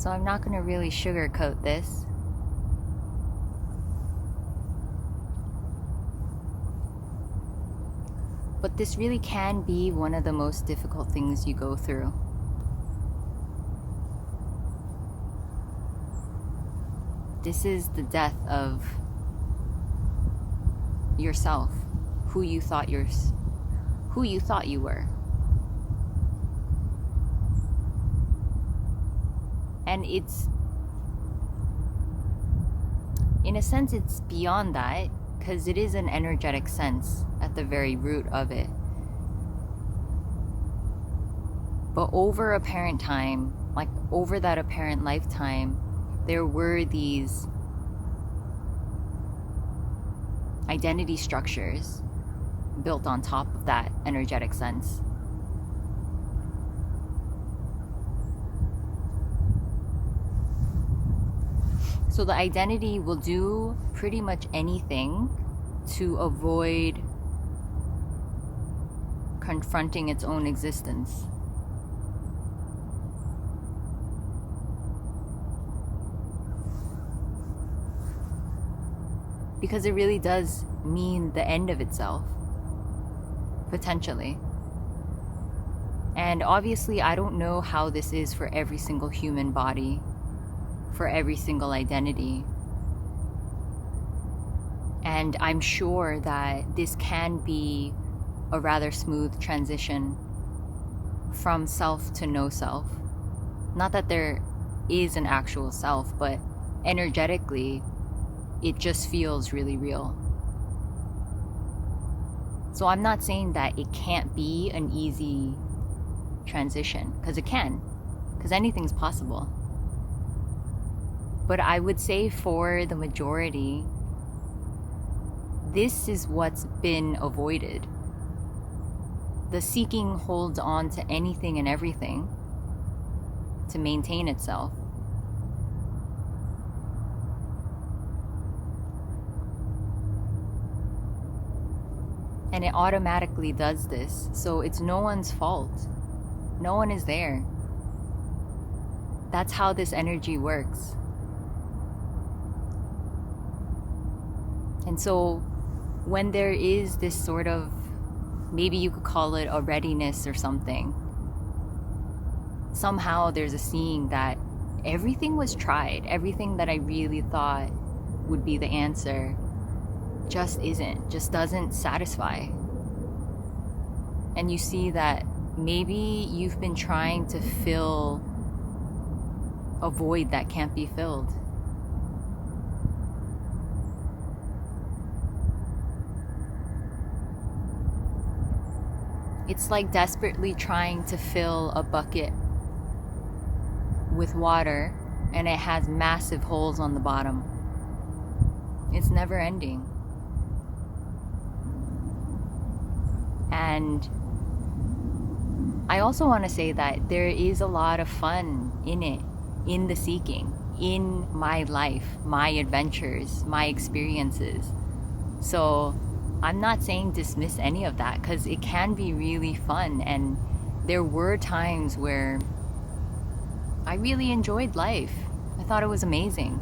So I'm not going to really sugarcoat this. But this really can be one of the most difficult things you go through. This is the death of yourself, who you thought you were. And it's, in a sense, it's beyond that, because it is an energetic sense at the very root of it. But over apparent time, like over that apparent lifetime, there were these identity structures built on top of that energetic sense. So the identity will do pretty much anything to avoid confronting its own existence. Because it really does mean the end of itself, potentially. And obviously, I don't know how this is for every single human body, for every single identity. And I'm sure that this can be a rather smooth transition from self to no self. Not that there is an actual self, but energetically, it just feels really real. So I'm not saying that it can't be an easy transition, because it can, because anything's possible. But I would say for the majority, this is what's been avoided. The seeking holds on to anything and everything to maintain itself. And it automatically does this. So it's no one's fault. No one is there. That's how this energy works. And so when there is this sort of, maybe you could call it a readiness or something, somehow there's a seeing that everything was tried. Everything that I really thought would be the answer just isn't, just doesn't satisfy. And you see that maybe you've been trying to fill a void that can't be filled. It's like desperately trying to fill a bucket with water and it has massive holes on the bottom. It's never ending. And I also want to say that there is a lot of fun in it, in the seeking, in my life, my adventures, my experiences. So I'm not saying dismiss any of that, because it can be really fun. And there were times where I really enjoyed life. I thought it was amazing.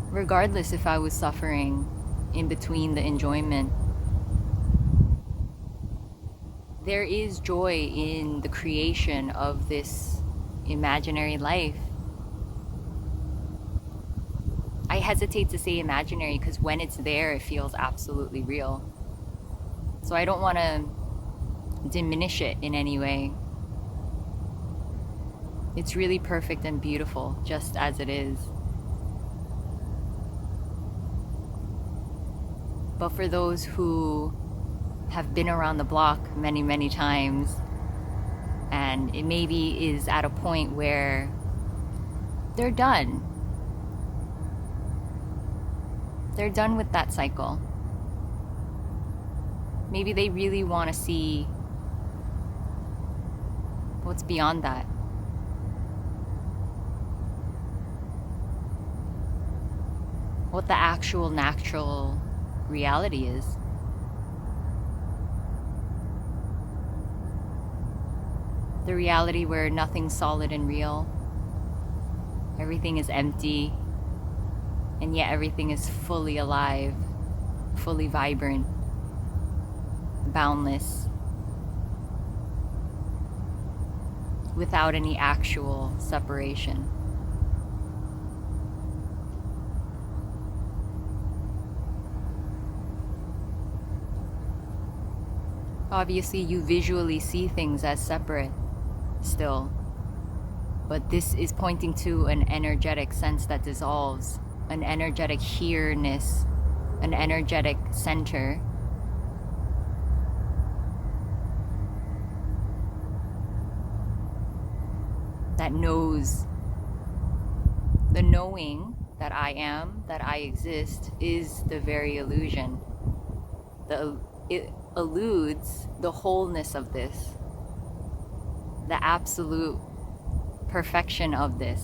Regardless if I was suffering in between the enjoyment. There is joy in the creation of this imaginary life. I hesitate to say imaginary because when it's there, it feels absolutely real. So I don't want to diminish it in any way. It's really perfect and beautiful just as it is. But for those who have been around the block many, many times, and it maybe is at a point where they're done. They're done with that cycle. Maybe they really want to see what's beyond that. What the actual natural reality is. The reality where nothing's solid and real. Everything is empty, and yet everything is fully alive, fully vibrant, boundless, without any actual separation. Obviously, you visually see things as separate still, but this is pointing to an energetic sense that dissolves, an energetic here-ness, an energetic center that knows. The knowing that I am, that I exist, is the very illusion. It eludes the wholeness of this, the absolute perfection of this,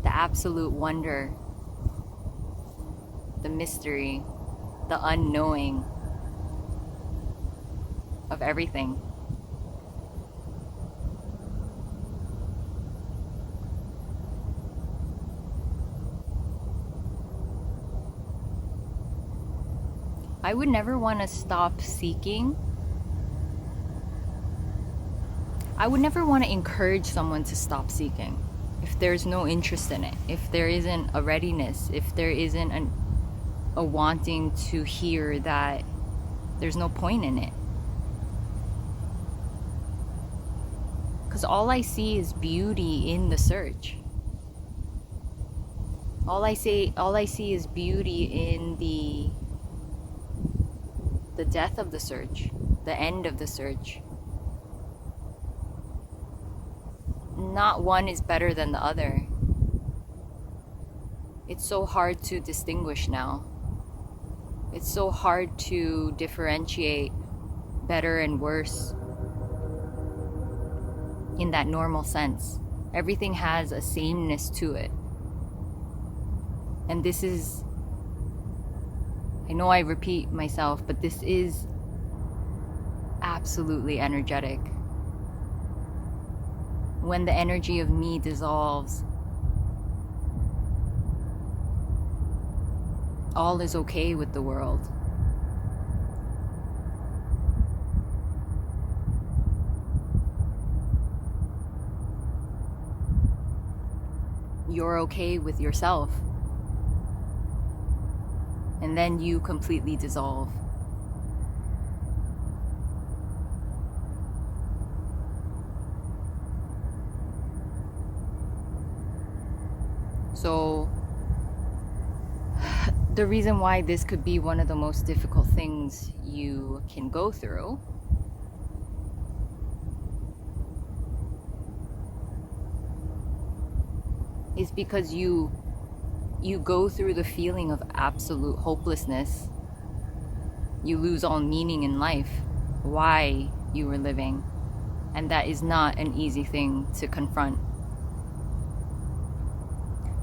the absolute wonder, the mystery, the unknowing of everything. I would never want to stop seeking. I would never want to encourage someone to stop seeking if there's no interest in it, if there isn't a readiness, if there isn't a wanting to hear that there's no point in it. Because all I see is beauty in the search. All I see is beauty in the death of the search, the end of the search. Not one is better than the other. It's so hard to distinguish now. It's so hard to differentiate better and worse in that normal sense. Everything has a sameness to it. And this is, I know I repeat myself, but this is absolutely energetic. When the energy of me dissolves, all is okay with the world. You're okay with yourself. And then you completely dissolve. So, the reason why this could be one of the most difficult things you can go through is because you go through the feeling of absolute hopelessness. You lose all meaning in life, why you were living. And that is not an easy thing to confront.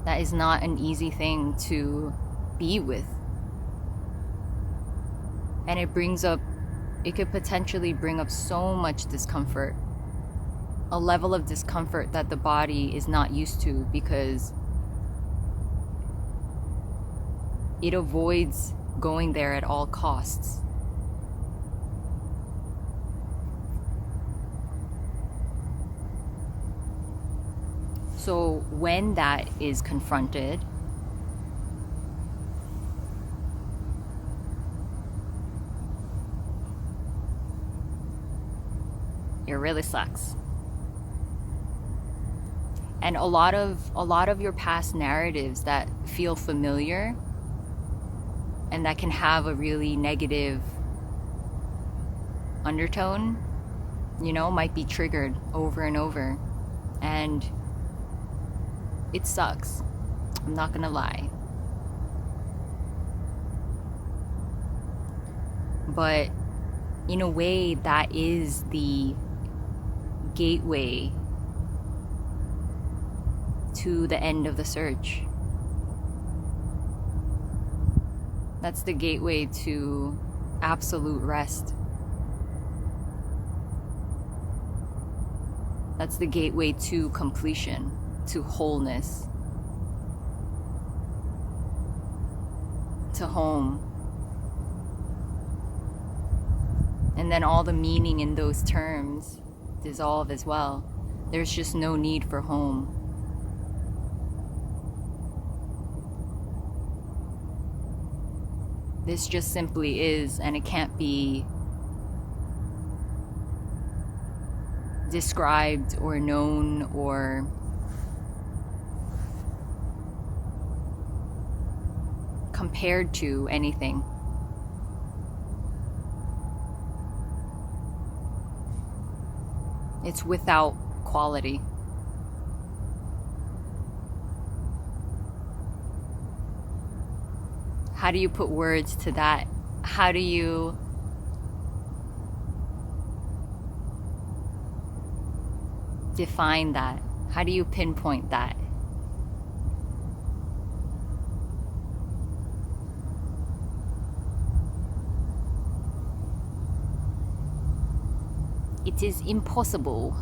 That is not an easy thing to be with. And it could potentially bring up so much discomfort. A level of discomfort that the body is not used to because it avoids going there at all costs. So when that is confronted, it really sucks. And a lot of your past narratives that feel familiar and that can have a really negative undertone, might be triggered over and over. And it sucks. I'm not gonna lie. But in a way, that is the gateway to the end of the search. That's the gateway to absolute rest. That's the gateway to completion, to wholeness, to home. And then all the meaning in those terms dissolve as well. There's just no need for home. This just simply is, and it can't be described or known or compared to anything. It's without quality. How do you put words to that? How do you define that? How do you pinpoint that? It is impossible.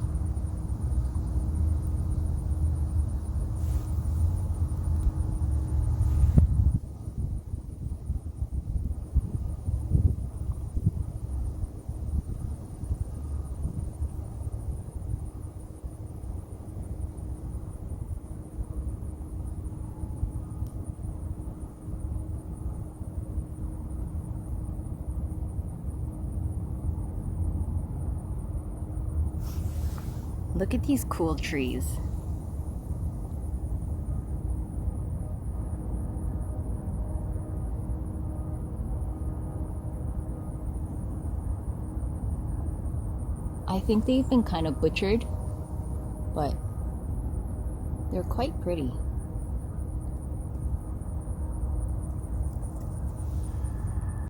Look at these cool trees. I think they've been kind of butchered, but they're quite pretty.